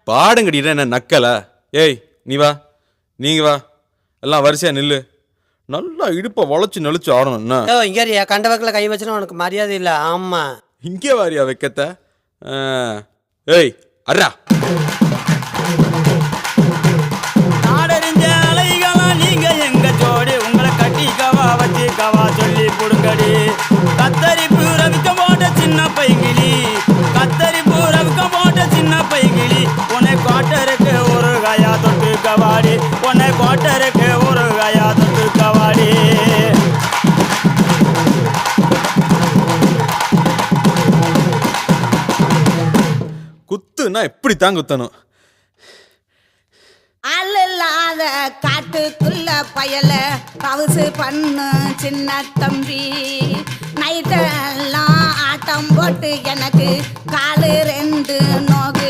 பாடுங்கடிடா என்ன நக்கல. ஏய் நீ வா, நீங்க வா, எல்லாம் வரிசையா நில்லு. நல்லா இடுப்பை வளைச்சு நெளிச்சு ஆடணும்னா. இங்கே கண்ட வக்கில் கை வச்சுனா உனக்கு மரியாதை இல்லை. ஆமா இங்கே வாரியா வைக்கத்த. ஏய் அர்ரா. நாடறிஞ்ச அலைகளா நீங்க எங்க ஜோடி, உங்களை கட்டி கவா வச்சு கவா சொல்லி புடுங்கடி. கத்தரி பூரவிக்க போட்ட சின்ன பைங்கிளி, கத்தரி பூரவிக்க போட்ட சின்ன பைங்கிளி, உன்னை கோட்டருக்கு ஒரு காயா தொட்டு கவாடி, உன்னை கோட்டருக்கு ஒரு காயா தொட்டு கவாடி. குத்துனா இப்படித்தான் குத்தணும். அல்லாத காட்டுக்குள்ள பயல பவுசு பண்ணு சின்ன தம்பி. நைட்டெல்லாம் ஆட்டம் போட்டு எனக்கு காலு 2 நோகு